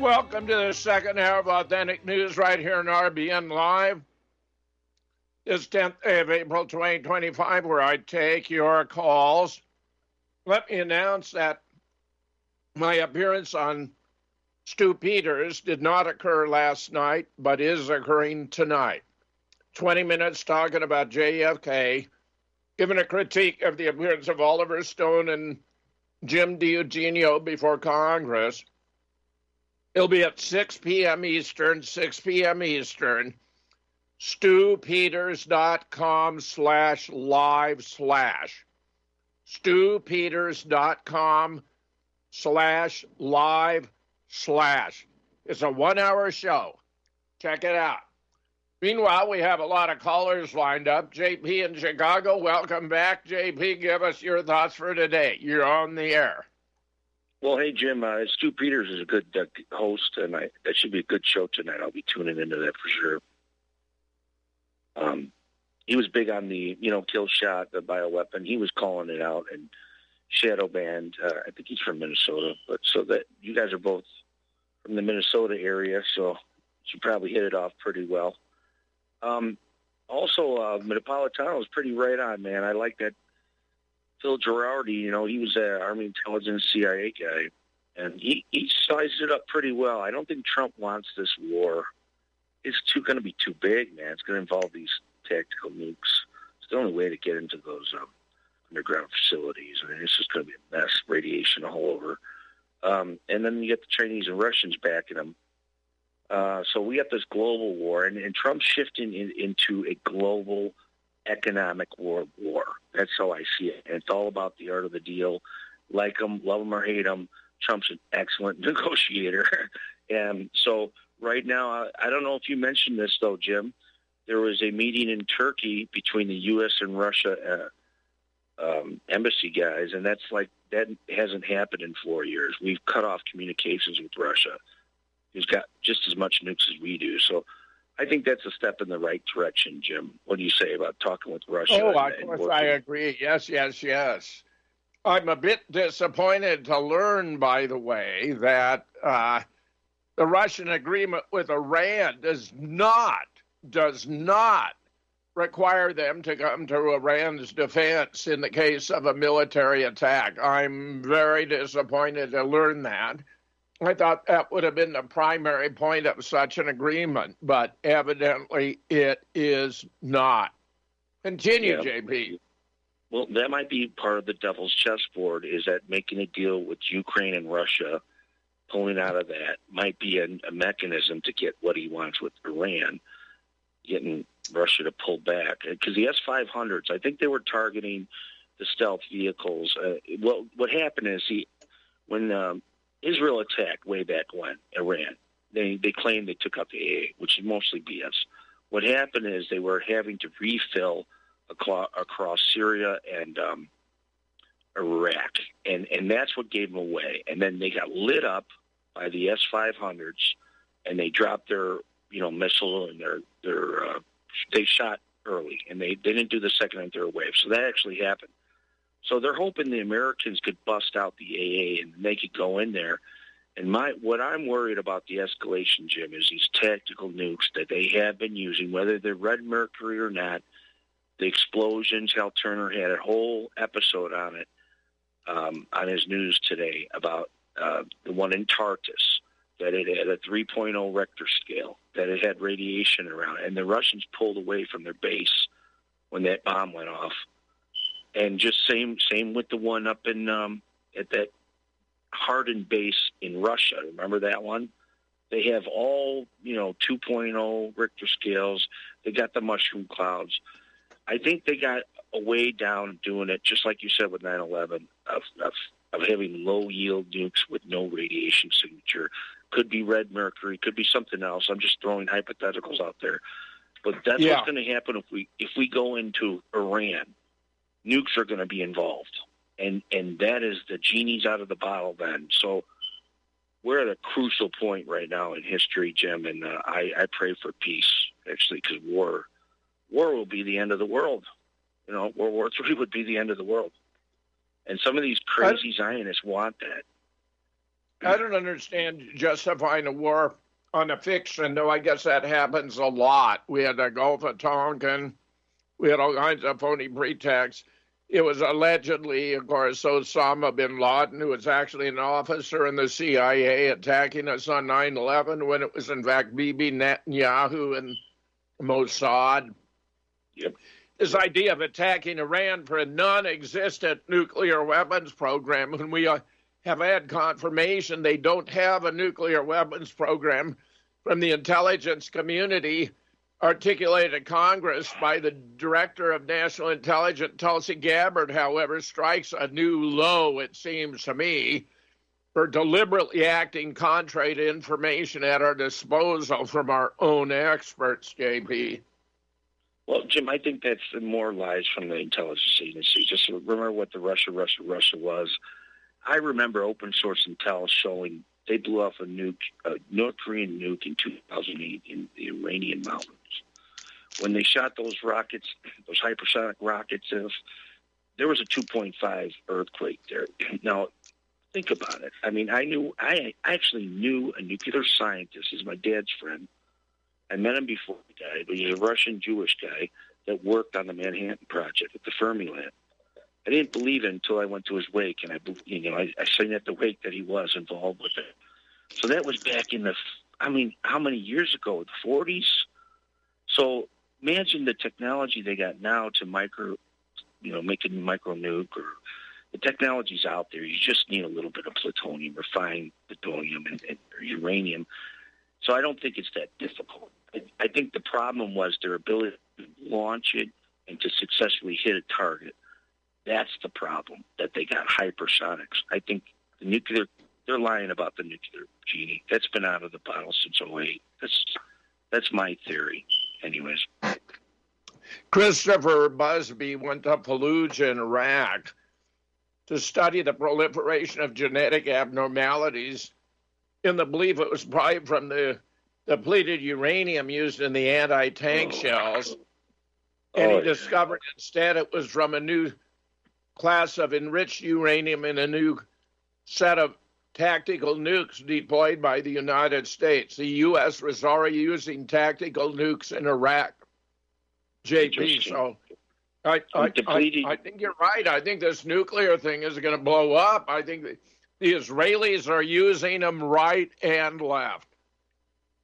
Welcome to the second hour of Authentic News right here in RBN Live. This 10th day of April 2025, where I take your calls. Let me announce that my appearance on Stu Peters did not occur last night, but is occurring tonight. 20 minutes talking about JFK, giving a critique of the appearance of Oliver Stone and Jim DiEugenio before Congress. It'll be at 6 p.m. Eastern, StuPeters.com/live/. StuPeters.com/live/. It's a 1-hour show. Check it out. Meanwhile, we have a lot of callers lined up. JP in Chicago, welcome back. JP, give us your thoughts for today. You're on the air. Well, hey, Jim, Stu Peters is a good host, and that should be a good show tonight. I'll be tuning into that for sure. He was big on the, kill shot, the bioweapon. He was calling it out and shadow banned. I think he's from Minnesota, but so that you guys are both from the Minnesota area, so you probably hit it off pretty well. Also, Napolitano was pretty right on, man. I like that. Phil Girardi, he was an Army intelligence CIA guy, and he sized it up pretty well. I don't think Trump wants this war. It's going to be too big, man. It's going to involve these tactical nukes. It's the only way to get into those underground facilities. I mean, it's just going to be a mess, radiation all over. And then you get the Chinese and Russians backing them. So we got this global war, and Trump's shifting into a global economic world war. That's how I see it. And it's all about the art of the deal. Like him, love him or hate him, Trump's an excellent negotiator. And so right now, I don't know if you mentioned this, though, Jim. There was a meeting in Turkey between the U.S. and Russia embassy guys, and that hasn't happened in 4 years. We've cut off communications with Russia, who's got just as much nukes as we do. So I think that's a step in the right direction, Jim. What do you say about talking with Russia? Oh, of course, I agree. Yes. I'm a bit disappointed to learn, by the way, that the Russian agreement with Iran does not require them to come to Iran's defense in the case of a military attack. I'm very disappointed to learn that. I thought that would have been the primary point of such an agreement, but evidently it is not. Continue, yeah. JP. Well, that might be part of the devil's chessboard, is that making a deal with Ukraine and Russia, pulling out of that, might be a mechanism to get what he wants with Iran, getting Russia to pull back. Because the S-500s, I think they were targeting the stealth vehicles. What happened is when Israel attacked way back when, Iran, they claimed they took out the AA, which is mostly BS. What happened is they were having to refill across Syria and Iraq, and that's what gave them away. And then they got lit up by the S-500s, and they dropped their missile, and they shot early, and they didn't do the second and third wave. So that actually happened. So they're hoping the Americans could bust out the AA and they could go in there. And what I'm worried about the escalation, Jim, is these tactical nukes that they have been using, whether they're Red Mercury or not. The explosions, Hal Turner had a whole episode on it on his news today about the one in Tartus, that it had a 3.0 Richter scale, that it had radiation around it. And the Russians pulled away from their base when that bomb went off. And just same with the one up in at that Hardin base in Russia. Remember that one? They have all 2.0 Richter scales. They got the mushroom clouds. I think they got a way down doing it, just like you said with 9/11, of having low yield nukes with no radiation signature. Could be Red Mercury, could be something else. I'm just throwing hypotheticals out there, but that's what's going to happen if we go into Iran. Nukes are going to be involved, and that is the genie's out of the bottle then. So we're at a crucial point right now in history, Jim, and I pray for peace, actually, because war will be the end of the world. World War III would be the end of the world. And some of these crazy Zionists want that. I don't understand justifying a war on a fiction, though I guess that happens a lot. We had the Gulf of Tonkin. We had all kinds of phony pretexts. It was allegedly, of course, Osama bin Laden, who was actually an officer in the CIA attacking us on 9/11 when it was, in fact, Bibi Netanyahu and Mossad. Yep. This idea of attacking Iran for a non-existent nuclear weapons program, when we have had confirmation they don't have a nuclear weapons program from the intelligence community articulated to Congress by the Director of National Intelligence, Tulsi Gabbard, however, strikes a new low, it seems to me, for deliberately acting contrary to information at our disposal from our own experts, JP. Well, Jim, I think that's more lies from the intelligence agency. Just remember what the Russia was. I remember open source intel showing they blew off a North Korean nuke in 2008 in the Iranian mountains. When they shot those rockets, those hypersonic rockets, there was a 2.5 earthquake there. Now, think about it. I mean, I actually knew a nuclear scientist. He's my dad's friend. I met him before he died, but he's a Russian Jewish guy that worked on the Manhattan Project at the Fermi Lab. I didn't believe it until I went to his wake, and I seen at the wake that he was involved with it. So that was back in how many years ago? The 40s. So imagine the technology they got now to making micro nuke, or the technology's out there. You just need a little bit of plutonium, refined plutonium, and uranium. So I don't think it's that difficult. I think the problem was their ability to launch it and to successfully hit a target. That's the problem, that they got hypersonics. I think they're lying about the nuclear genie. That's been out of the bottle since 2008. That's my theory, anyways. Christopher Busby went to Fallujah in Iraq to study the proliferation of genetic abnormalities in the belief it was probably from the depleted uranium used in the anti-tank shells. And he discovered instead it was from a new class of enriched uranium in a new set of tactical nukes deployed by the United States. The U.S. was already using tactical nukes in Iraq, JP. So I think you're right. I think this nuclear thing is going to blow up. I think the Israelis are using them right and left.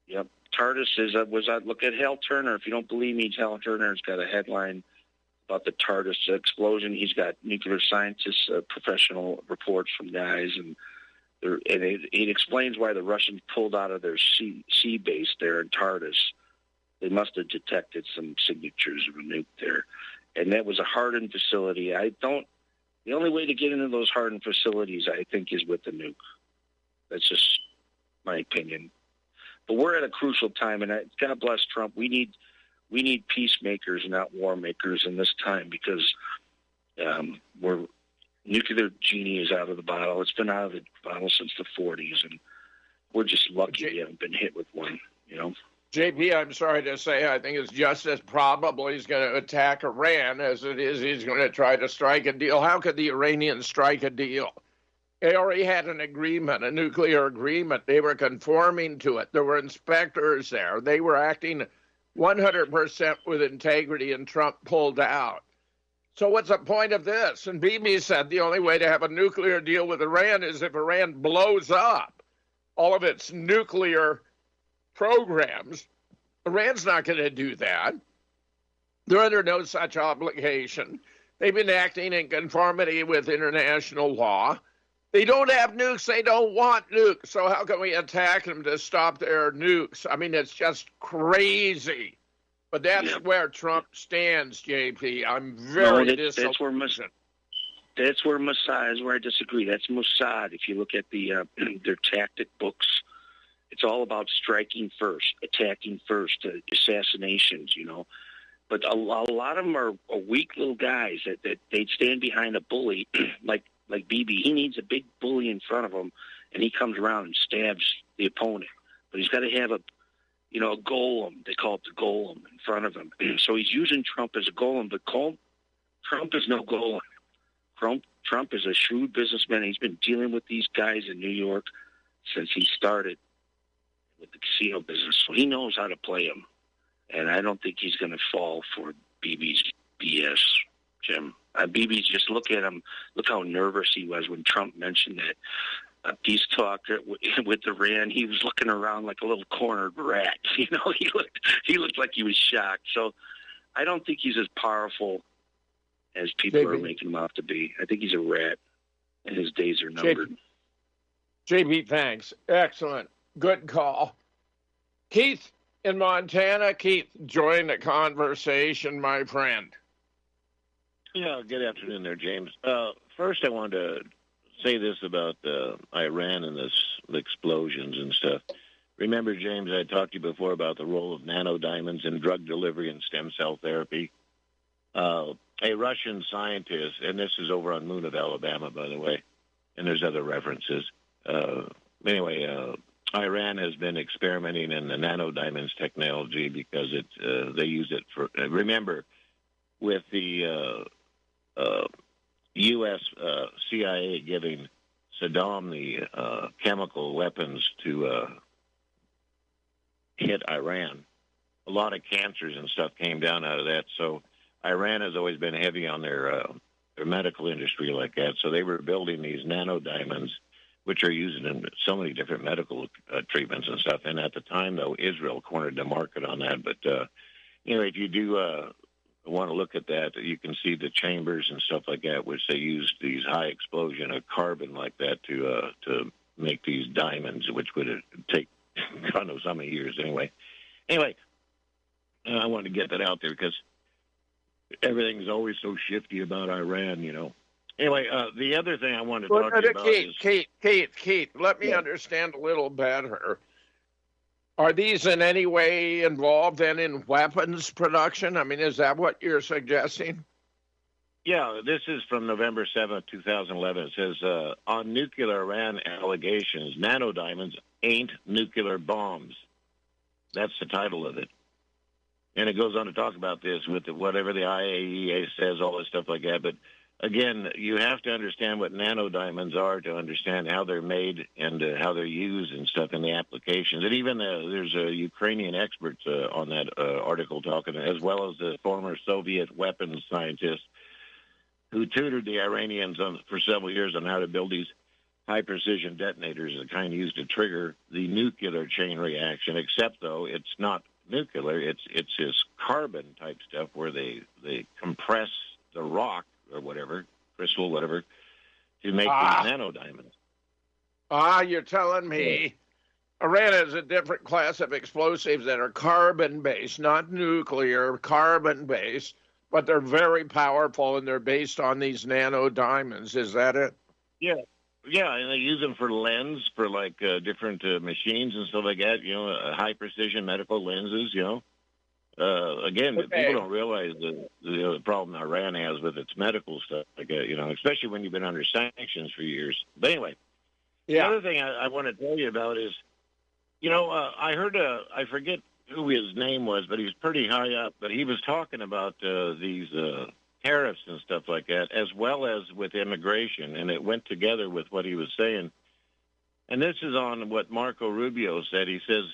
Yep. TARDIS look at Hal Turner. If you don't believe me, Hal Turner's got a headline about the TARDIS explosion. He's got nuclear scientists, professional reports from guys, and it explains why the Russians pulled out of their sea base there in TARDIS. They must have detected some signatures of a nuke there, and that was a hardened facility. The only way to get into those hardened facilities, I think, is with the nuke. That's just my opinion. But we're at a crucial time, and God bless Trump. We need peacemakers, not war makers, in this time, because nuclear genie is out of the bottle. It's been out of the bottle since the 40s, and we're just lucky we haven't been hit with one. JP, I'm sorry to say, I think it's just as probable he's going to attack Iran as it is he's going to try to strike a deal. How could the Iranians strike a deal? They already had an agreement, a nuclear agreement. They were conforming to it. There were inspectors there. They were acting 100% with integrity, and Trump pulled out. So what's the point of this? And Bibi said the only way to have a nuclear deal with Iran is if Iran blows up all of its nuclear programs. Iran's not going to do that. They're under no such obligation. They've been acting in conformity with international law. They don't have nukes. They don't want nukes. So how can we attack them to stop their nukes? I mean, it's just crazy. But that's where Trump stands, JP. I'm very disillusioned. That's where Mossad is where I disagree. That's Mossad. If you look at their tactic books, it's all about striking first, attacking first, assassinations, But a lot of them are weak little guys that they'd stand behind a bully like Bibi. He needs a big bully in front of him, and he comes around and stabs the opponent. But he's got to have a golem. They call it the golem in front of him. So he's using Trump as a golem, but Trump is no golem. Trump is a shrewd businessman. He's been dealing with these guys in New York since he started with the casino business. So he knows how to play them. And I don't think he's going to fall for BB's BS, Jim. BB's, just look at him. Look how nervous he was when Trump mentioned that peace talk with Iran. He was looking around like a little cornered rat. He looked like he was shocked. So I don't think he's as powerful as people are making him out to be. I think he's a rat, and his days are numbered. JB, thanks. Excellent. Good call. Keith in Montana. Keith, join the conversation, my friend. Yeah, good afternoon there, James. First, I wanted to say this about Iran and the explosions and stuff. Remember, James, I talked to you before about the role of nanodiamonds in drug delivery and stem cell therapy. A Russian scientist, and this is over on Moon of Alabama, by the way, and there's other references. Iran has been experimenting in the nanodiamonds technology because they use it for. Remember, with the U.S. CIA giving Saddam the chemical weapons to hit Iran, a lot of cancers and stuff came down out of that. So Iran has always been heavy on their medical industry like that. So they were building these nanodiamonds, which are used in so many different medical treatments and stuff. And at the time, though, Israel cornered the market on that. But, if you do want to look at that, you can see the chambers and stuff like that, which they use these high explosion of carbon like that to make these diamonds, which would take, God knows how many years anyway. Anyway, I wanted to get that out there because everything's always so shifty about Iran, Anyway, the other thing I wanted to talk to you about is... Keith, let me understand a little better. Are these in any way involved then in weapons production? I mean, is that what you're suggesting? Yeah, this is from November 7th, 2011. It says, on nuclear Iran allegations, nanodiamonds ain't nuclear bombs. That's the title of it. And it goes on to talk about this with whatever the IAEA says, all this stuff like that. But again, you have to understand what nanodiamonds are to understand how they're made and how they're used and stuff in the applications. And even there's a Ukrainian expert on that article talking, as well as the former Soviet weapons scientist who tutored the Iranians for several years on how to build these high-precision detonators, the kind used to trigger the nuclear chain reaction, except, though, it's not nuclear. It's this carbon type stuff where they compress the rock or whatever, crystal, whatever, to make these nanodiamonds. You're telling me Iran is a different class of explosives that are carbon-based, not nuclear, carbon-based, but they're very powerful and they're based on these nanodiamonds. Is that it? Yeah. Yeah, and they use them for lens, for like different machines and stuff like that, high-precision medical lenses, Again, people don't realize the problem Iran has with its medical stuff, like especially when you've been under sanctions for years. But anyway, the other thing I want to tell you about is, I heard I forget who his name was, but he was pretty high up, but he was talking about these tariffs and stuff like that, as well as with immigration, and it went together with what he was saying. And this is on what Marco Rubio said. He says,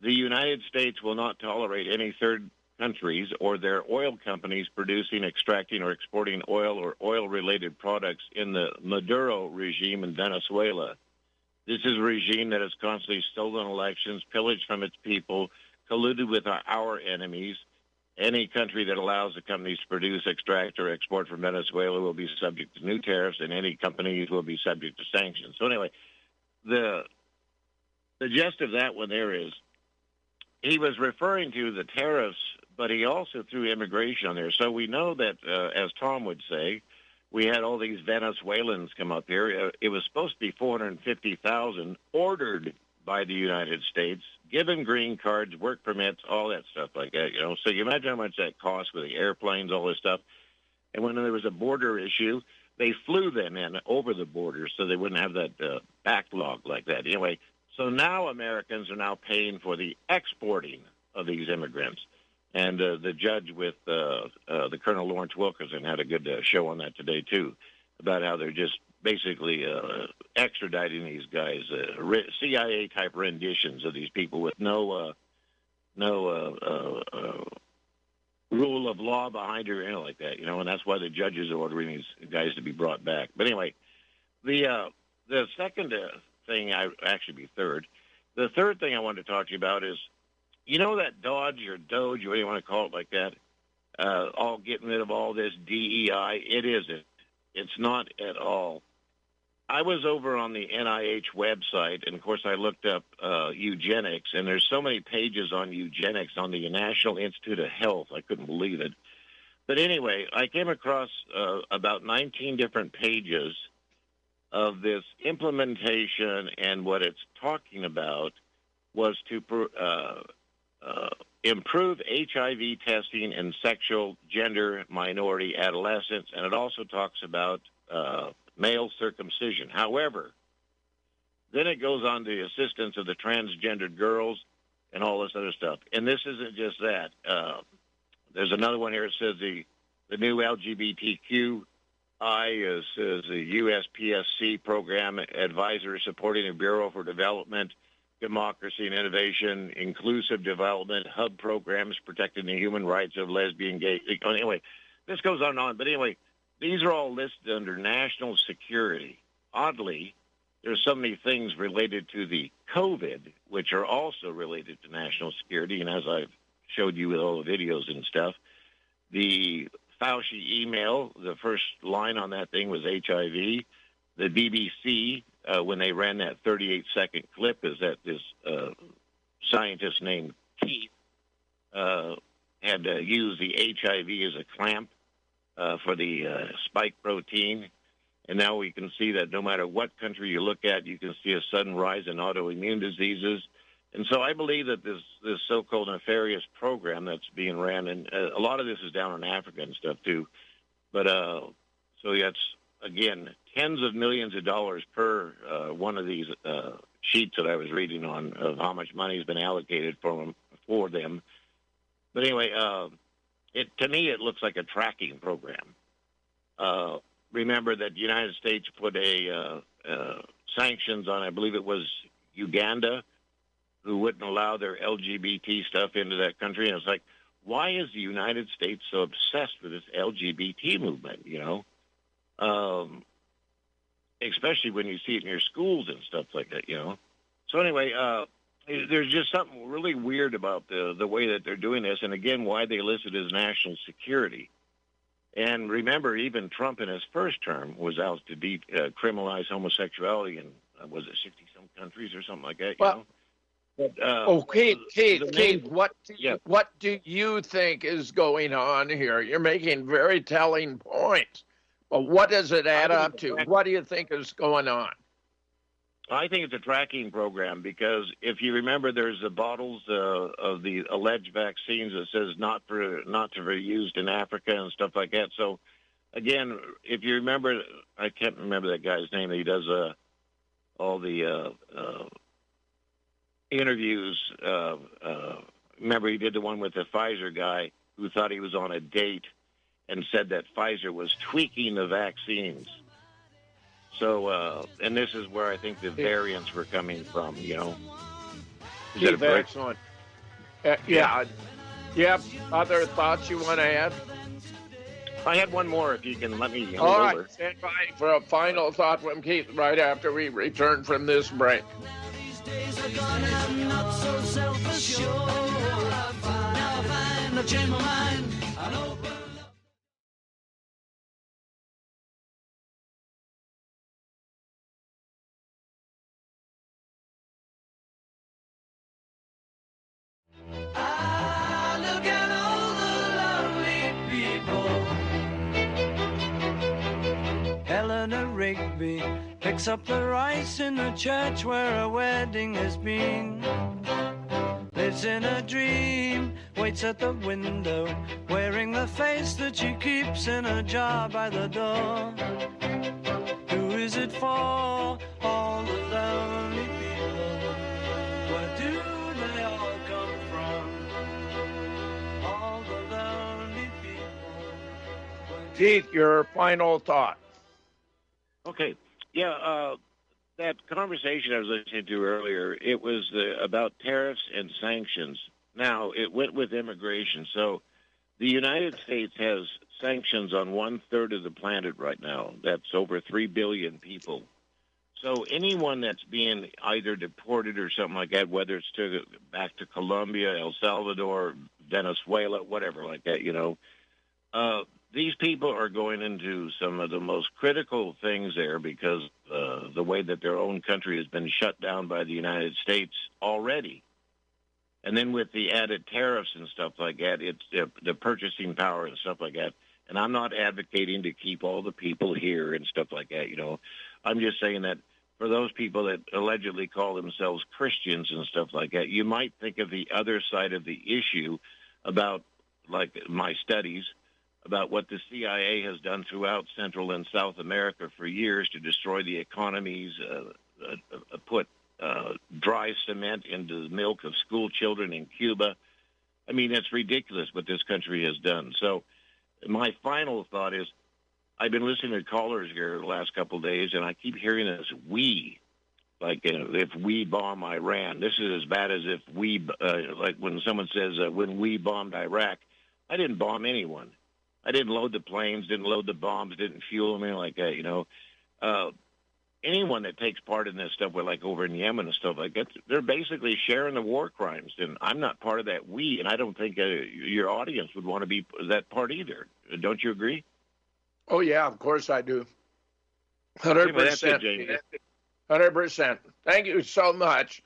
the United States will not tolerate any third countries or their oil companies producing, extracting, or exporting oil or oil-related products in the Maduro regime in Venezuela. This is a regime that has constantly stolen elections, pillaged from its people, colluded with our enemies. Any country that allows the companies to produce, extract, or export from Venezuela will be subject to new tariffs, and any companies will be subject to sanctions. So anyway, the gist of that one there is, he was referring to the tariffs, but he also threw immigration on there. So we know that, as Tom would say, we had all these Venezuelans come up here. It was supposed to be 450,000 ordered by the United States, given green cards, work permits, all that stuff like that, So you imagine how much that costs with the airplanes, all this stuff. And when there was a border issue, they flew them in over the border so they wouldn't have that backlog like that. Anyway, so now Americans are now paying for the exporting of these immigrants. And the judge with the Colonel Lawrence Wilkerson had a good show on that today, too, about how they're just basically extraditing these guys, CIA type renditions of these people with no rule of law behind it or anything like that, and that's why the judges are ordering these guys to be brought back. But anyway, the second thing, third. The third thing I wanted to talk to you about is, that Dodge or Doge, what do you want to call it like that, all getting rid of all this DEI. It isn't. It's not at all. I was over on the NIH website, and of course I looked up eugenics, and there's so many pages on eugenics on the National Institute of Health. I couldn't believe it. But anyway, I came across about 19 different pages of this implementation, and what it's talking about was to improve HIV testing in sexual, gender, minority adolescents, and it also talks about male circumcision. However, then it goes on to assistance of the transgendered girls and all this other stuff. And this isn't just that. There's another one here that says the new LGBTQI is the USPSC program advisor supporting the Bureau for Development, Democracy and Innovation, Inclusive Development, hub programs protecting the human rights of lesbian, gay. Anyway, this goes on and on. But anyway, these are all listed under national security. Oddly, there's so many things related to the COVID, which are also related to national security. And as I've showed you with all the videos and stuff, the Fauci email, the first line on that thing was HIV. The BBC, when they ran that 38-second clip, is that this scientist named Keith had used the HIV as a clamp for the spike protein. And now we can see that no matter what country you look at, you can see a sudden rise in autoimmune diseases. And so I believe that this so-called nefarious program that's being ran, and a lot of this is down in Africa and stuff too, but so that's, again, tens of millions of dollars per one of these sheets that I was reading on of how much money has been allocated for them. But anyway, to me, it looks like a tracking program. Remember that the United States put sanctions on, I believe it was Uganda, who wouldn't allow their LGBT stuff into that country. And it's like, why is the United States so obsessed with this LGBT movement, especially when you see it in your schools and stuff like that, So anyway, there's just something really weird about the way that they're doing this, and again, why they list it as national security. And remember, even Trump in his first term was out to criminalize homosexuality in, was it 60-some countries or something like that, Well, But, Keith, what do you think is going on here? You're making very telling points. But what does it add up to? What do you think is going on? I think it's a tracking program because if you remember, there's the bottles of the alleged vaccines that says not to be used in Africa and stuff like that. So, again, if you remember, I can't remember that guy's name. He does all the interviews. Remember, he did the one with the Pfizer guy who thought he was on a date and said that Pfizer was tweaking the vaccines. So, and this is where I think the variants were coming from, Keith, excellent. Yeah. Yep. Other thoughts you want to add? I had one more, if you can let me All right. Over. Stand by for a final thought from Keith right after we return from this break. These days are gone, I'm not so self-assured. Now I find I've changed my mind. I'll open. Rigby picks up the rice in the church where a wedding has been. Lives in a dream, waits at the window, wearing the face that she keeps in a jar by the door. Who is it for? All the lonely people. Where do they all come from? All the lonely people. Keith, your final thought. Okay. Yeah, that conversation I was listening to earlier, it was about tariffs and sanctions. Now, it went with immigration. So the United States has sanctions on 1/3 of the planet right now. That's over 3 billion people. So anyone that's being either deported or something like that, whether it's back to Colombia, El Salvador, Venezuela, whatever like that, these people are going into some of the most critical things there because the way that their own country has been shut down by the United States already. And then with the added tariffs and stuff like that, it's the purchasing power and stuff like that. And I'm not advocating to keep all the people here and stuff like that, I'm just saying that for those people that allegedly call themselves Christians and stuff like that, you might think of the other side of the issue about, like my studies, about what the CIA has done throughout Central and South America for years to destroy the economies, put dry cement into the milk of school children in Cuba. I mean, it's ridiculous what this country has done. So my final thought is, I've been listening to callers here the last couple of days, and I keep hearing this "we," like if we bomb Iran. This is as bad as if we, like when someone says when we bombed Iraq. I didn't bomb anyone. I didn't load the planes, didn't load the bombs, didn't fuel them, anything like that. Anyone that takes part in this stuff, like over in Yemen and stuff like that, they're basically sharing the war crimes. And I'm not part of that we, and I don't think your audience would want to be that part either. Don't you agree? Oh, yeah, of course I do. 100%. 100%. Thank you so much.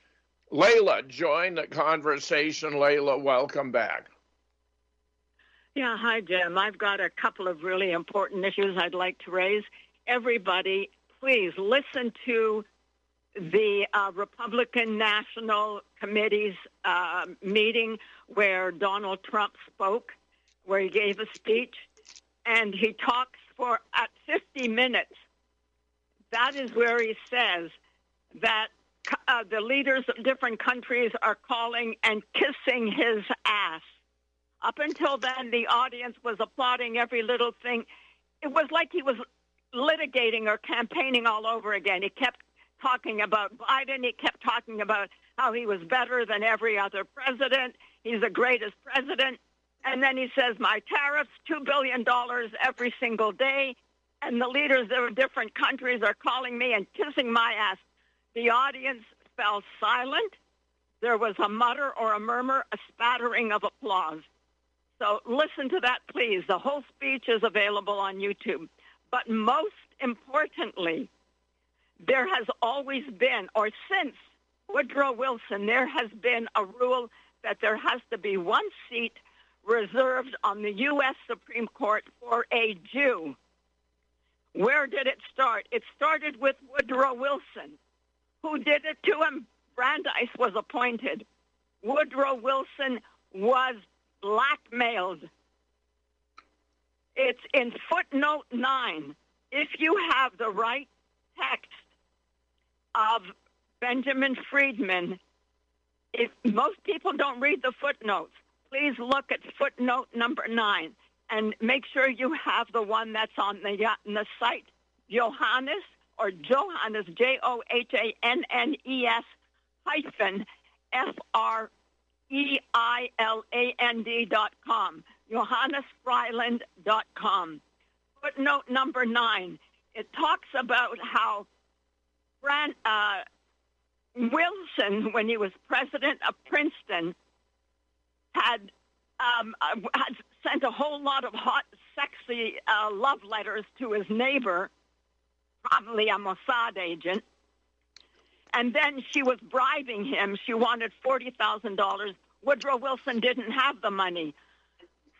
Layla, join the conversation. Layla, welcome back. Yeah, hi, Jim. I've got a couple of really important issues I'd like to raise. Everybody, please listen to the Republican National Committee's meeting where Donald Trump spoke, where he gave a speech, and he talks for at 50 minutes. That is where he says that the leaders of different countries are calling and kissing his ass. Up until then, the audience was applauding every little thing. It was like he was litigating or campaigning all over again. He kept talking about Biden. He kept talking about how he was better than every other president. He's the greatest president. And then he says, my tariffs, $2 billion every single day. And the leaders of different countries are calling me and kissing my ass. The audience fell silent. There was a mutter or a murmur, a spattering of applause. So listen to that, please. The whole speech is available on YouTube. But most importantly, there has always been, or since Woodrow Wilson, there has been a rule that there has to be one seat reserved on the U.S. Supreme Court for a Jew. Where did it start? It started with Woodrow Wilson. Who did it to him? Brandeis was appointed. Woodrow Wilson was blackmailed. It's in footnote 9. If you have the right text of Benjamin Friedman, if most people don't read the footnotes, please look at footnote number 9 and make sure you have the one that's on the site, Johannes, or Johannes, Johannes hyphen FREILAND.com, JohannesFreiland.com. Footnote number 9, it talks about how Wilson, when he was president of Princeton, had sent a whole lot of hot, sexy love letters to his neighbor, probably a Mossad agent. And then she was bribing him. She wanted $40,000. Woodrow Wilson didn't have the money.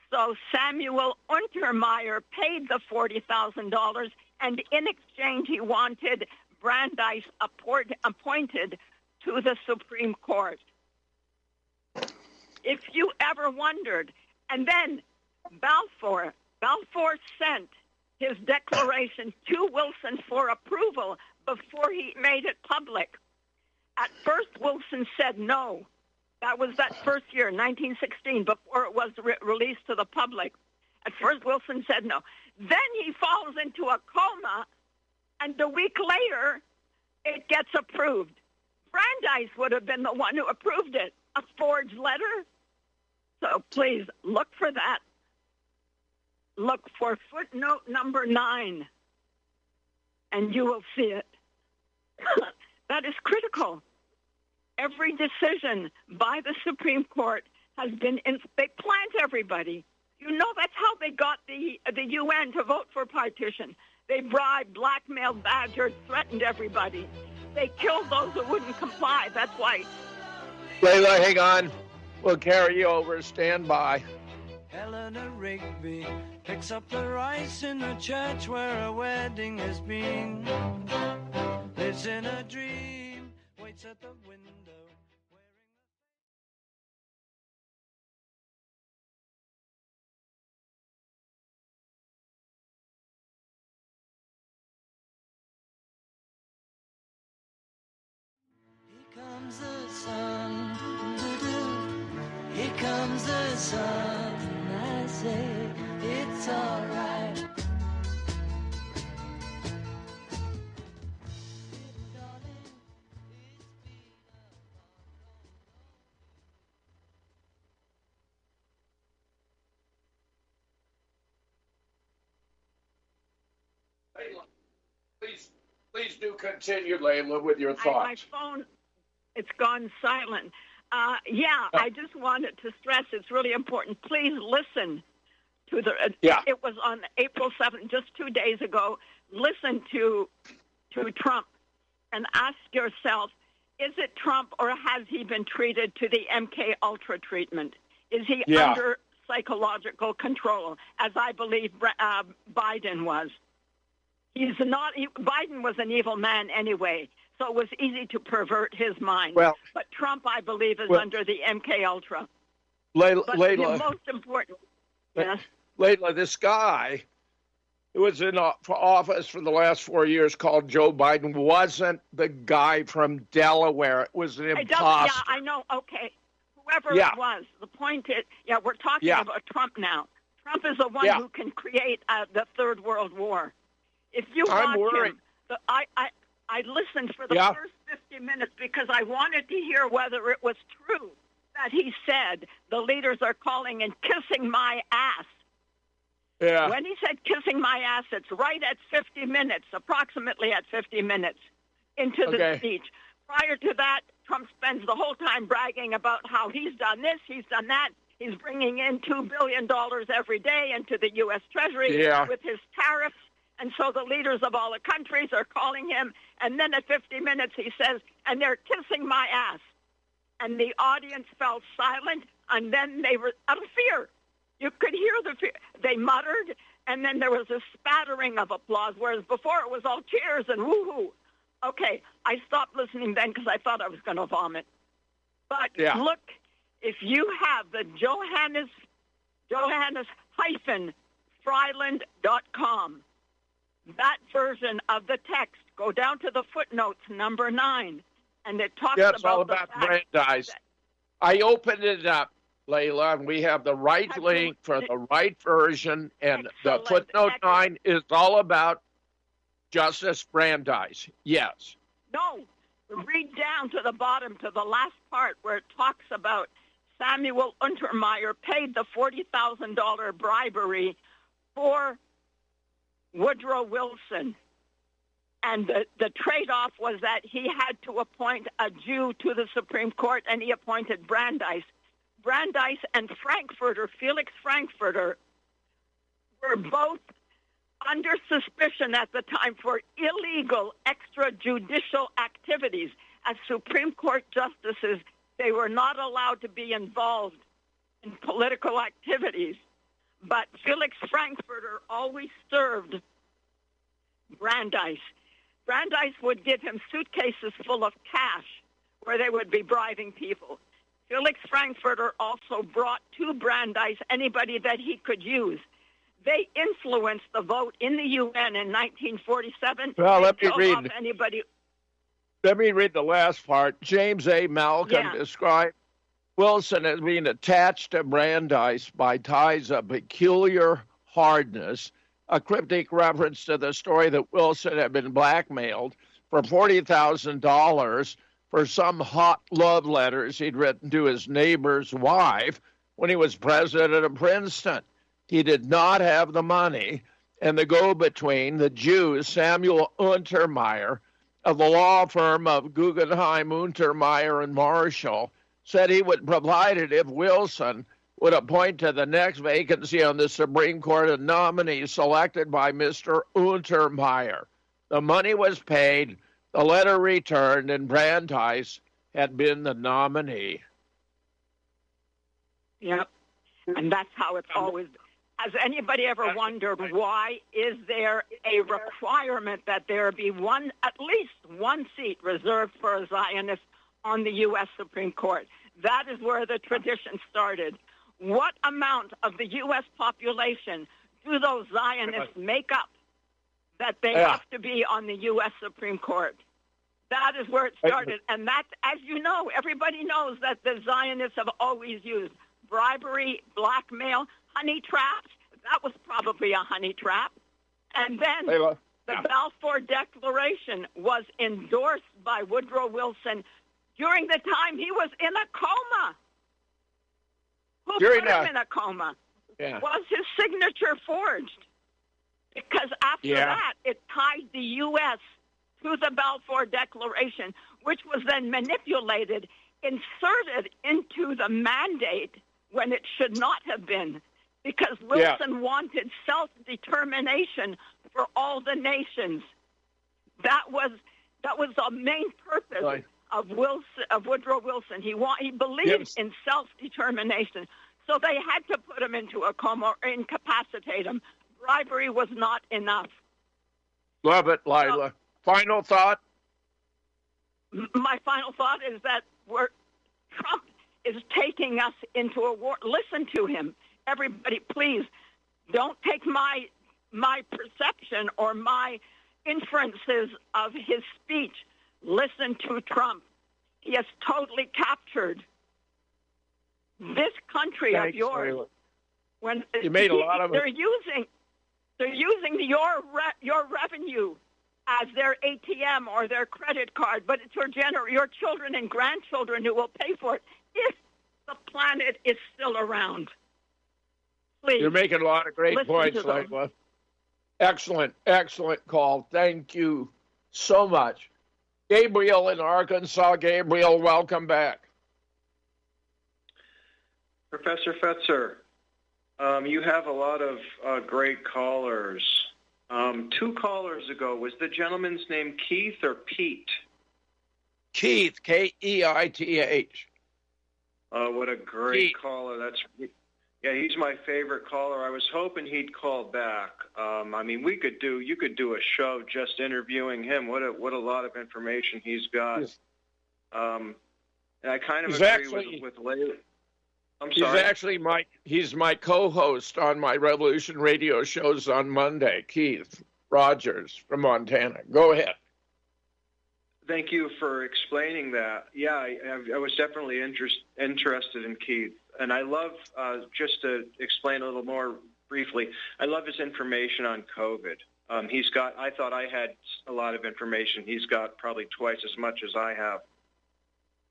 So Samuel Untermeyer paid the $40,000, and in exchange he wanted Brandeis appointed to the Supreme Court. If you ever wondered, and then Balfour sent his declaration to Wilson for approval before he made it public. At first, Wilson said no. That was that first year, 1916, before it was released to the public. At first, Wilson said no. Then he falls into a coma and a week later, it gets approved. Brandeis would have been the one who approved it. A forged letter? So please look for that. Look for footnote number 9, and you will see it. That is critical. Every decision by the Supreme Court has been, they plant everybody. You know, that's how they got the UN to vote for partition. They bribed, blackmailed, badgered, threatened everybody. They killed those who wouldn't comply. That's why. Layla, hang on. We'll carry you over. Stand by. Eleanor Rigby picks up the rice in the church where a wedding has been. Lives in a dream, waits at the window. Here comes the sun, doo-doo. Here comes the sun. I say it's all right. Please do continue, Layla, with your My thoughts. phone, it's gone silent. I just wanted to stress it's really important. Please listen to the. It was on April 7th, just 2 days ago. Listen to Trump and ask yourself: is it Trump, or has he been treated to the MK Ultra treatment? Is he under psychological control, as I believe Biden was? He's not. Biden was an evil man anyway. So it was easy to pervert his mind. Well, but Trump, I believe, is under the MK Ultra. Layla, the most important. Yes. Layla, this guy who was in office for the last 4 years called Joe Biden wasn't the guy from Delaware. It was an imposter. Yeah, I know. Okay. Whoever it was. The point is, we're talking about Trump now. Trump is the one who can create the Third World War. If you watch him, I listened for the first 50 minutes because I wanted to hear whether it was true that he said the leaders are calling and kissing my ass. Yeah. When he said kissing my ass, it's right at 50 minutes, approximately at 50 minutes into the speech. Prior to that, Trump spends the whole time bragging about how he's done this, he's done that. He's bringing in $2 billion every day into the U.S. Treasury with his tariffs. And so the leaders of all the countries are calling him. And then at 50 minutes, he says, and they're kissing my ass. And the audience fell silent. And then they were out of fear. You could hear the fear. They muttered. And then there was a spattering of applause, whereas before it was all cheers and woo-hoo. Okay, I stopped listening then because I thought I was going to vomit. But look, if you have the Johannes-Freiland.com, that version of the text, go down to the footnotes, number 9, and it talks all about Brandeis. I opened it up, Layla, and we have the right link for the right version, and the footnote 9 is all about Justice Brandeis. Yes. No, read down to the bottom, to the last part where it talks about Samuel Untermyer paid the $40,000 bribery for Woodrow Wilson. And the trade-off was that he had to appoint a Jew to the Supreme Court, and he appointed Brandeis. Brandeis and Frankfurter, Felix Frankfurter, were both under suspicion at the time for illegal extrajudicial activities. As Supreme Court justices, they were not allowed to be involved in political activities. But Felix Frankfurter always served Brandeis. Brandeis would give him suitcases full of cash where they would be bribing people. Felix Frankfurter also brought to Brandeis anybody that he could use. They influenced the vote in the UN in 1947. Well, let me read the last part. James A. Malcolm described Wilson as being attached to Brandeis by ties of peculiar hardness, a cryptic reference to the story that Wilson had been blackmailed for $40,000 for some hot love letters he'd written to his neighbor's wife when he was president of Princeton. He did not have the money, and the go-between, the Jew, Samuel Untermeyer, of the law firm of Guggenheim, Untermeyer, and Marshall, said he would provide it if Wilson would appoint to the next vacancy on the Supreme Court a nominee selected by Mr. Untermeyer. The money was paid, the letter returned, and Brandeis had been the nominee. Yep. And that's how it's always. Has anybody ever wondered why is there a requirement that there be at least one seat reserved for a Zionist on the U.S. Supreme Court? That is where the tradition started. What amount of the U.S. population do those Zionists make up that they have to be on the U.S. Supreme Court? That is where it started. And that, as you know, everybody knows that the Zionists have always used bribery, blackmail, honey traps. That was probably a honey trap. And then the Balfour Declaration was endorsed by Woodrow Wilson during the time he was in a coma. Who put him in a coma? Yeah. Was his signature forged? Because after that, it tied the U.S. to the Balfour Declaration, which was then manipulated, inserted into the mandate when it should not have been, because Wilson wanted self-determination for all the nations. That was the main purpose of Woodrow Wilson. He believed in self-determination. So they had to put him into a coma or incapacitate him. Bribery was not enough. Love it, Lila. Final thought? My final thought is that Trump is taking us into a war. Listen to him. Everybody, please, don't take my perception or my inferences of his speech. Listen to Trump. He has totally captured this country of yours. Lila. When you made a lot of they're using your revenue as their ATM or their credit card, but it's your children and grandchildren who will pay for it if the planet is still around. Please. You're making a lot of great points, Lila. Excellent call. Thank you so much. Gabriel in Arkansas. Gabriel, welcome back. Professor Fetzer, you have a lot of great callers. 2 callers ago, was the gentleman's name Keith or Pete? Keith, Keith. What a great caller. He's my favorite caller. I was hoping he'd call back. You could do a show just interviewing him. What a lot of information he's got. Yes. And I kind of agree with Layla. I'm sorry. He's my co-host on my Revolution Radio shows on Monday, Keith Rogers from Montana. Go ahead. Thank you for explaining that. Yeah, I was definitely interested in Keith. And I love, just to explain a little more briefly, I love his information on COVID. I thought I had a lot of information. He's got probably twice as much as I have.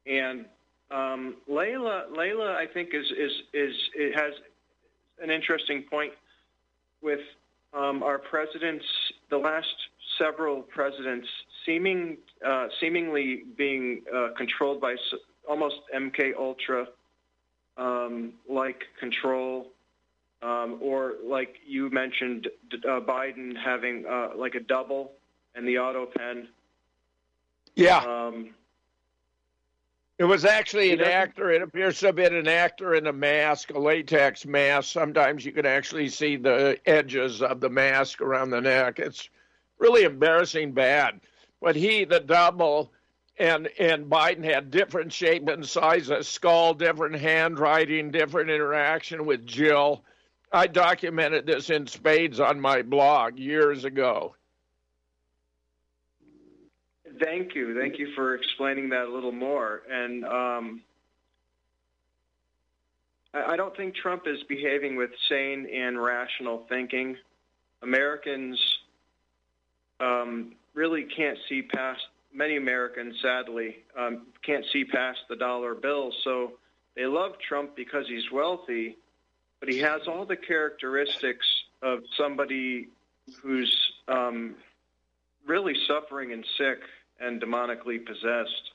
And Layla, I think it has an interesting point with our presidents, the last several presidents, seemingly being controlled by almost MK Ultra like control, or like you mentioned, Biden having like a double and the auto pen. Yeah. It was actually an actor. It appears to have been an actor in a mask, a latex mask. Sometimes you can actually see the edges of the mask around the neck. It's really embarrassing bad. But the double, and Biden had different shape and size of skull, different handwriting, different interaction with Jill. I documented this in spades on my blog years ago. Thank you for explaining that a little more. And I don't think Trump is behaving with sane and rational thinking. Americans really can't see past, many Americans, sadly, can't see past the dollar bill. So they love Trump because he's wealthy, but he has all the characteristics of somebody who's really suffering and sick and demonically possessed.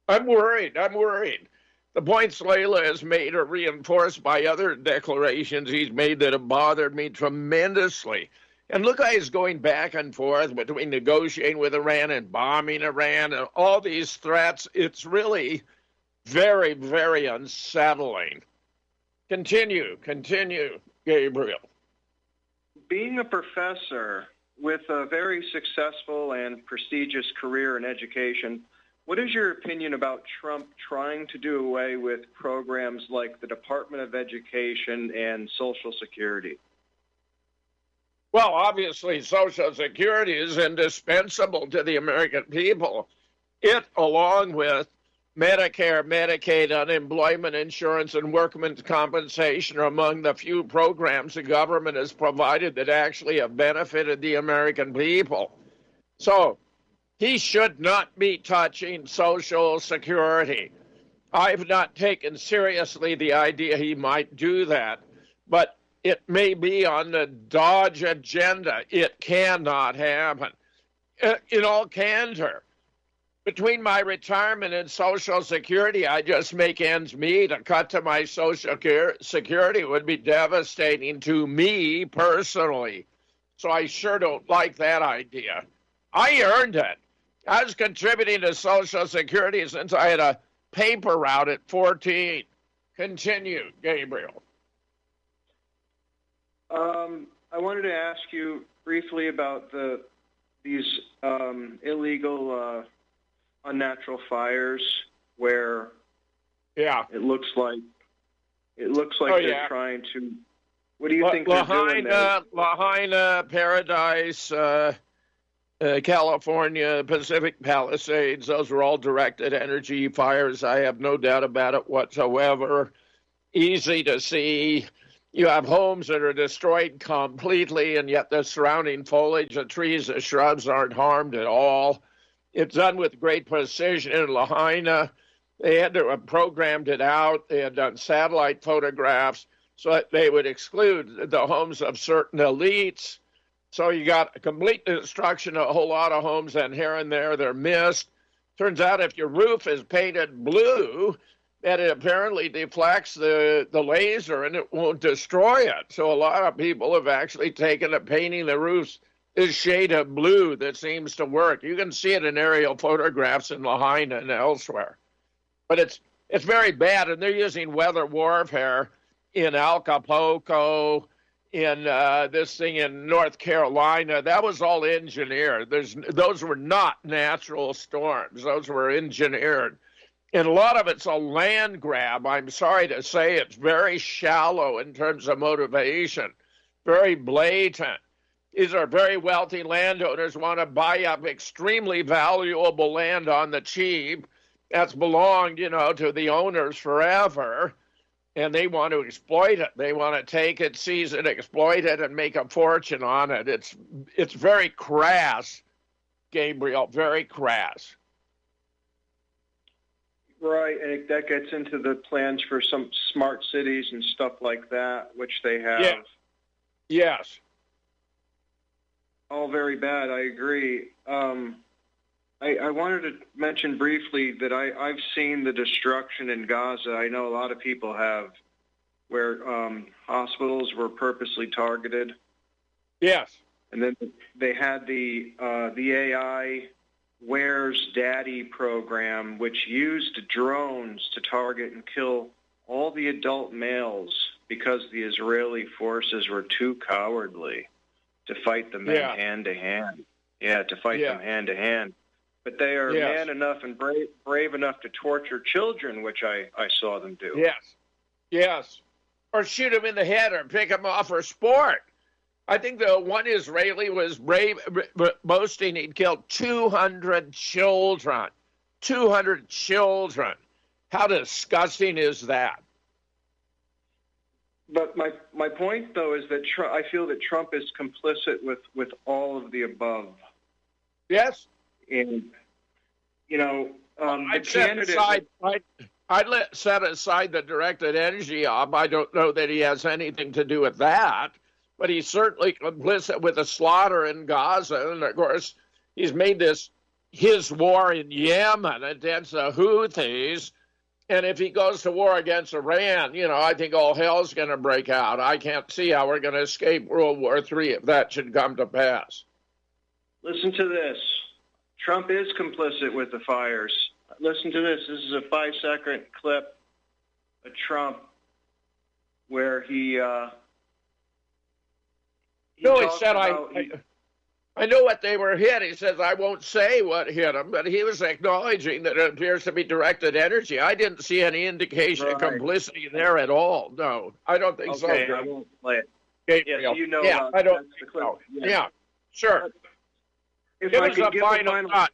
I'm worried. The points Layla has made are reinforced by other declarations he's made that have bothered me tremendously. And look how he's going back and forth between negotiating with Iran and bombing Iran and all these threats. It's really very, very unsettling. Continue, Gabriel. Being a professor with a very successful and prestigious career in education, what is your opinion about Trump trying to do away with programs like the Department of Education and Social Security? Well, obviously, Social Security is indispensable to the American people. It, along with Medicare, Medicaid, unemployment insurance, and workmen's compensation are among the few programs the government has provided that actually have benefited the American people. So he should not be touching Social Security. I've not taken seriously the idea he might do that, but it may be on the Dodge agenda. It cannot happen. In all candor, between my retirement and Social Security, I just make ends meet. A cut to my Social Security would be devastating to me personally. So I sure don't like that idea. I earned it. I was contributing to Social Security since I had a paper route at 14. Continue, Gabriel. I wanted to ask you briefly about these illegal unnatural fires where it looks like they're trying to. What do you think they're doing there? Lahaina, Paradise, California, Pacific Palisades, those were all directed energy fires. I have no doubt about it whatsoever. Easy to see. You have homes that are destroyed completely, and yet the surrounding foliage, the trees, the shrubs aren't harmed at all. It's done with great precision in Lahaina. They had to have programmed it out. They had done satellite photographs so that they would exclude the homes of certain elites. So you got a complete destruction of a whole lot of homes, and here and there they're missed. Turns out if your roof is painted blue, that it apparently deflects the laser and it won't destroy it. So a lot of people have actually taken to painting the roofs this shade of blue that seems to work. You can see it in aerial photographs in Lahaina and elsewhere. But it's very bad, and they're using weather warfare in Acapulco, in this thing in North Carolina. That was all engineered. Those were not natural storms. Those were engineered. And a lot of it's a land grab. I'm sorry to say it's very shallow in terms of motivation, very blatant. These are very wealthy landowners who want to buy up extremely valuable land on the cheap that's belonged, to the owners forever, and they want to exploit it. They want to take it, seize it, exploit it, and make a fortune on it. It's very crass, Gabriel, very crass. Right, and that gets into the plans for some smart cities and stuff like that, which they have. Yes. All very bad, I agree. I wanted to mention briefly that I've seen the destruction in Gaza. I know a lot of people have, where hospitals were purposely targeted. Yes. And then they had the AI Where's Daddy program, which used drones to target and kill all the adult males because the Israeli forces were too cowardly to fight the men hand to hand. Yeah, to fight them hand to hand. But they are man enough and brave enough to torture children, which I saw them do. Yes. Or shoot them in the head or pick them off for sport. I think the one Israeli was boasting he'd killed 200 children. 200 children. How disgusting is that? But my point, though, is that I feel that Trump is complicit with all of the above. Yes. And, you know, I'd set aside the directed energy op. I don't know that he has anything to do with that, but he's certainly complicit with the slaughter in Gaza. And, of course, he's made this his war in Yemen against the Houthis. And if he goes to war against Iran, I think all hell's going to break out. I can't see how we're going to escape World War III if that should come to pass. Listen to this. Trump is complicit with the fires. Listen to this. This is a 5-second clip of Trump where he said, I know what they were hit. He says, I won't say what hit him, but he was acknowledging that it appears to be directed energy. I didn't see any indication of complicity there at all. No, I don't think so. Okay, I won't play it. Gabriel. Yeah, I don't think so. Yeah, sure. If Give I us could a give final thought.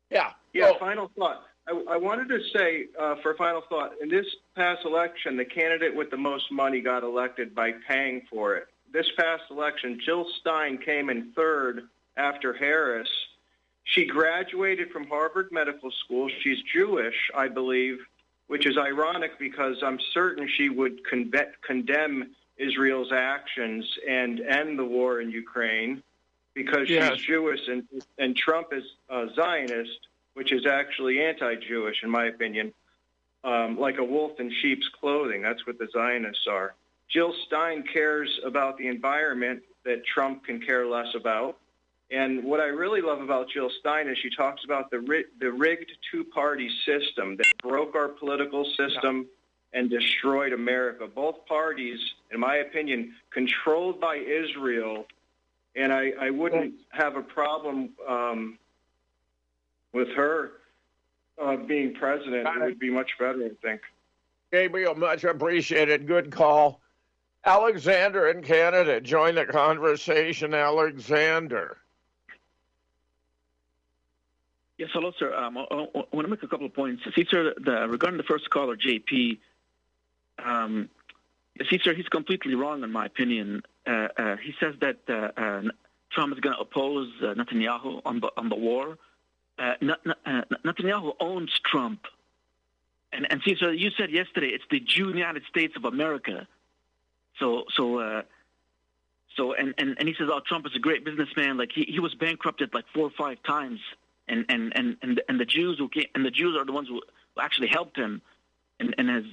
Yeah, final thought. I wanted to say, for final thought, in this past election, the candidate with the most money got elected by paying for it. This past election, Jill Stein came in third after Harris. She graduated from Harvard Medical School. She's Jewish, I believe, which is ironic because I'm certain she would condemn Israel's actions and end the war in Ukraine because she's Jewish, and Trump is a Zionist, which is actually anti-Jewish, in my opinion, like a wolf in sheep's clothing. That's what the Zionists are. Jill Stein cares about the environment that Trump can care less about. And what I really love about Jill Stein is she talks about the rigged two-party system that broke our political system and destroyed America. Both parties, in my opinion, controlled by Israel. And I wouldn't have a problem with her being president. It would be much better, I think. Gabriel, much appreciated. Good call. Alexander in Canada, join the conversation. Alexander. Yes, hello, sir. I want to make a couple of points. See, sir, regarding the first caller, JP, see, sir, he's completely wrong, in my opinion. He says that Trump is going to oppose Netanyahu on the war. Netanyahu owns Trump. And see, sir, you said yesterday it's the United States of America. So and he says, Trump is a great businessman. Like he was bankrupted like 4 or 5 times, and the Jews are the ones who actually helped him in his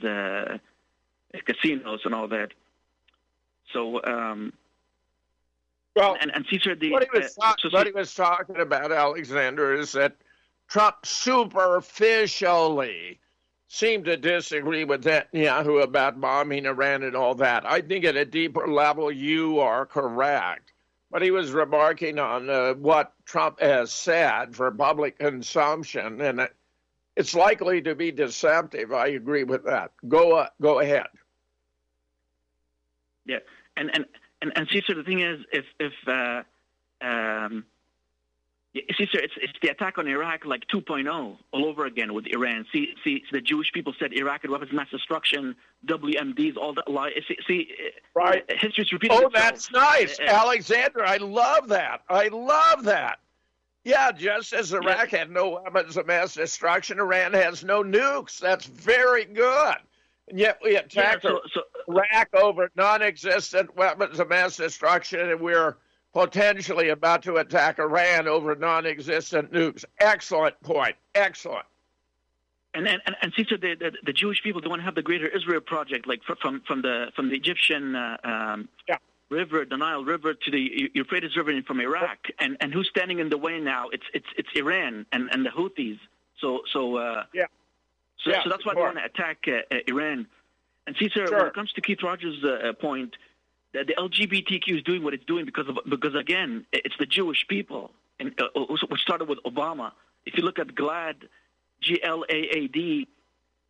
casinos and all that. So well, and Caesar, what he was talking about, Alexander, is that Trump superficially seemed to disagree with Netanyahu about bombing Iran and all that. I think at a deeper level, you are correct. But he was remarking on what Trump has said for public consumption, and it's likely to be deceptive. I agree with that. Go ahead. Yeah, and Caesar, the thing is, Caesar, it's the attack on Iraq like 2.0 all over again with Iran. See, the Jewish people said Iraq had weapons of mass destruction, WMDs, all that lie. Right. History's repeating itself. That's nice, Alexander. I love that. Yeah, just as Iraq had no weapons of mass destruction, Iran has no nukes. That's very good. And yet we attacked Iraq over non-existent weapons of mass destruction, and we're potentially about to attack Iran over non-existent nukes. Excellent point. Excellent. And Caesar, the Jewish people, they want to have the Greater Israel Project, like from the Egyptian river, the Nile River, to the Euphrates River from Iraq. And who's standing in the way now? It's Iran and the Houthis. So that's why they want to attack Iran. And Caesar, when it comes to Keith Rogers' point, the LGBTQ is doing what it's doing because again, it's the Jewish people, and which started with Obama. If you look at GLAAD, GLAAD,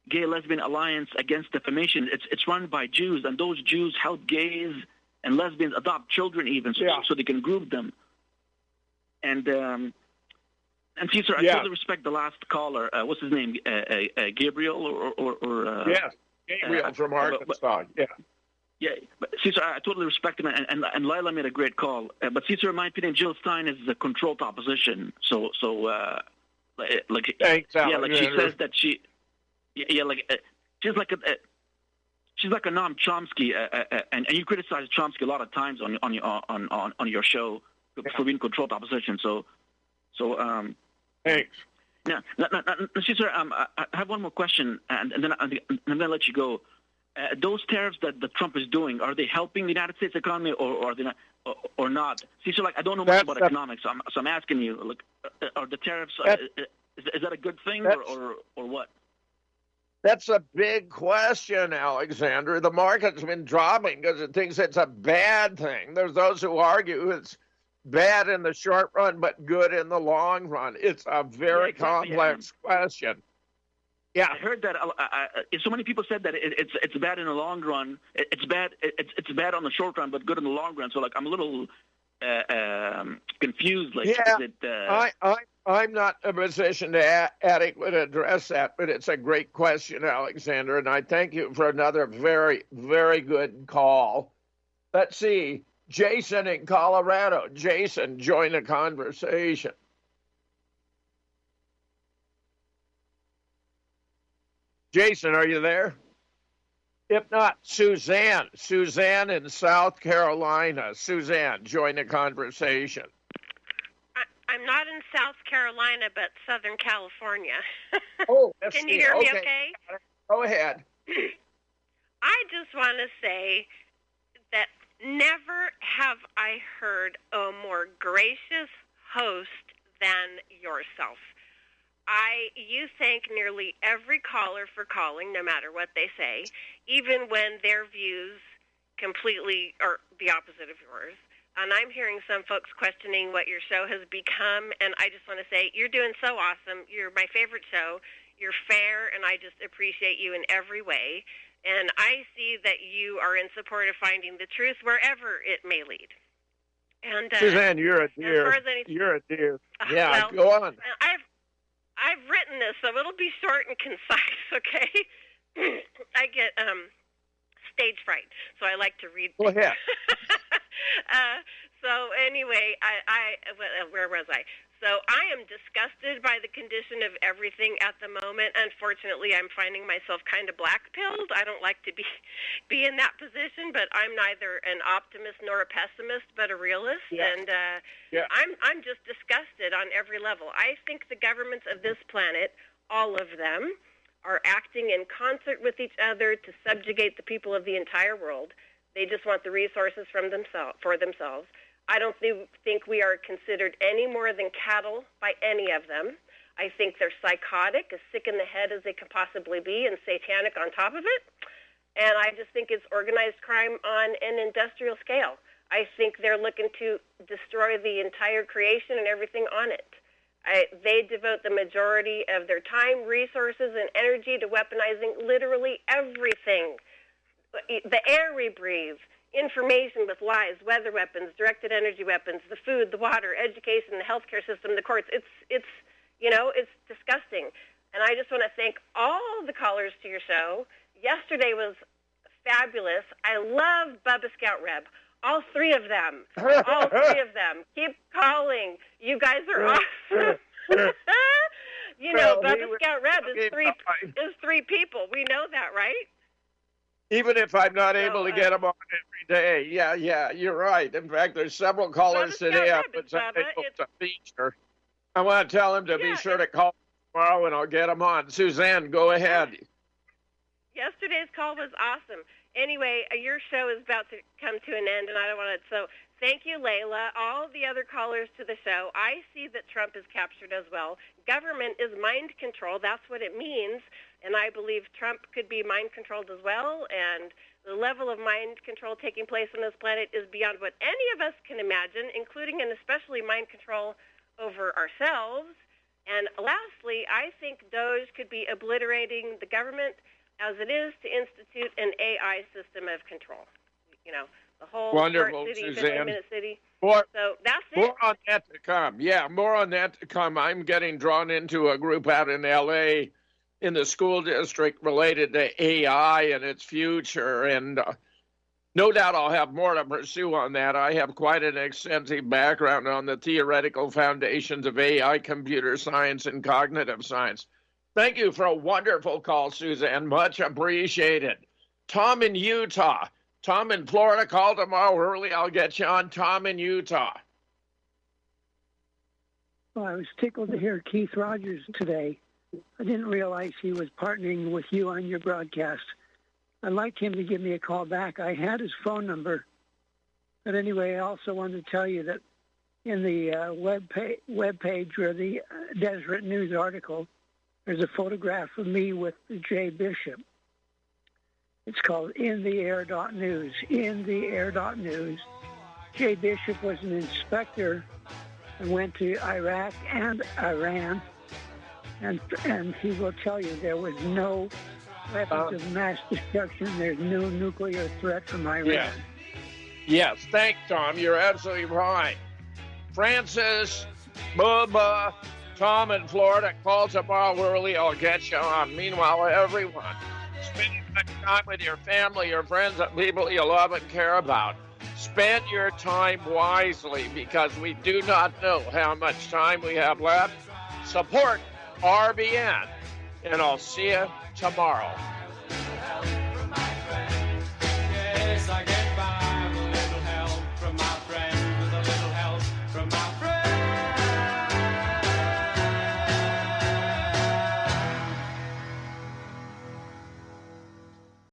Gay Lesbian Alliance Against Defamation, it's run by Jews, and those Jews help gays and lesbians adopt children even, so they can group them. And Caesar, I totally respect the last caller. What's his name? Gabriel or yes, Gabriel from Arkansas. Yeah, but Cesar, I totally respect him, and Lila made a great call. But Cesar, in my opinion, Jill Stein is the controlled opposition. So like, Thanks, yeah, like she says that she's like she's like a Noam Chomsky, and you criticize Chomsky a lot of times on your show for being controlled opposition. So thanks. Yeah, Cesar, I have one more question, and then I'm going to let you go. Those tariffs that Trump is doing, are they helping the United States economy, or are they not, or not? Cesar, like, I don't know much about economics, so I'm asking you, like, are the tariffs, is that a good thing, or what? That's a big question, Alexander. The market's been dropping because it thinks it's a bad thing. There's those who argue it's bad in the short run, but good in the long run. It's a very complex question. Yeah, I heard that. So many people said that it's bad in the long run. It's bad. It's bad on the short run, but good in the long run. So, like, I'm a little confused. Like, yeah, I'm not in a position to adequately address that, but it's a great question, Alexander, and I thank you for another very, very good call. Let's see, Jason in Colorado. Jason, join the conversation. Jason, are you there? If not, Suzanne. Suzanne in South Carolina. Suzanne, join the conversation. I'm not in South Carolina, but Southern California. Oh, can you hear me okay? Go ahead. I just want to say that never have I heard a more gracious host than yourself. You thank nearly every caller for calling, no matter what they say, even when their views completely are the opposite of yours. And I'm hearing some folks questioning what your show has become, and I just want to say you're doing so awesome. You're my favorite show. You're fair, and I just appreciate you in every way. And I see that you are in support of finding the truth wherever it may lead. And Suzanne, you're a dear. You're a dear. Yeah, go on. I've written this, so it'll be short and concise, okay? I get stage fright, so I like to read things. Go ahead. So anyway, where was I? So I am disgusted by the condition of everything at the moment. Unfortunately, I'm finding myself kind of black-pilled. I don't like to be in that position, but I'm neither an optimist nor a pessimist, but a realist. Yeah. And I'm just disgusted on every level. I think the governments of this planet, all of them, are acting in concert with each other to subjugate the people of the entire world. They just want the resources for themselves. I don't think we are considered any more than cattle by any of them. I think they're psychotic, as sick in the head as they can possibly be, and satanic on top of it. And I just think it's organized crime on an industrial scale. I think they're looking to destroy the entire creation and everything on it. They devote the majority of their time, resources, and energy to weaponizing literally everything. The air we breathe, information with lies, weather weapons, directed energy weapons, the food, the water, education, the healthcare system, the courts. It's disgusting. And I just want to thank all the callers to your show. Yesterday was fabulous. I love Bubba Scout Reb. All three of them. All three of them. Keep calling. You guys are awesome. Bubba Scout Reb is three people. We know that, right? Even if I'm not able to get them on every day. Yeah, you're right. In fact, there's several callers today I put some people to feature. I want to tell them to be sure to call tomorrow, and I'll get them on. Suzanne, go ahead. Yesterday's call was awesome. Anyway, your show is about to come to an end, and I don't want to. So thank you, Layla. All the other callers to the show. I see that Trump is captured as well. Government is mind control. That's what it means. And I believe Trump could be mind-controlled as well, and the level of mind control taking place on this planet is beyond what any of us can imagine, including and especially mind control over ourselves. And lastly, I think DOGE could be obliterating the government as it is to institute an AI system of control. The whole wonderful, smart city, Suzanne. City. So that's it. More on that to come. Yeah, more on that to come. I'm getting drawn into a group out in L.A., in the school district related to AI and its future. And No doubt I'll have more to pursue on that. I have quite an extensive background on the theoretical foundations of AI, computer science, and cognitive science. Thank you for a wonderful call, Suzanne. Much appreciated. Tom in Utah. Tom in Florida, call tomorrow early. I'll get you on. Tom in Utah. Well, I was tickled to hear Keith Rogers today. I didn't realize he was partnering with you on your broadcast. I'd like him to give me a call back. I had his phone number. But anyway, I also wanted to tell you that in the web page or the Deseret News article, there's a photograph of me with Jay Bishop. It's called InTheAir.News. InTheAir.News. Jay Bishop was an inspector and went to Iraq and Iran. And he will tell you there was no weapons of mass destruction. There's no nuclear threat from Iran. Yeah. Yes, thanks, Tom. You're absolutely right. Francis, Bubba, Tom in Florida, call tomorrow early. I'll get you on. Meanwhile, everyone, spend much time with your family, your friends, and people you love and care about. Spend your time wisely because we do not know how much time we have left. Support RBN, and I'll see you tomorrow.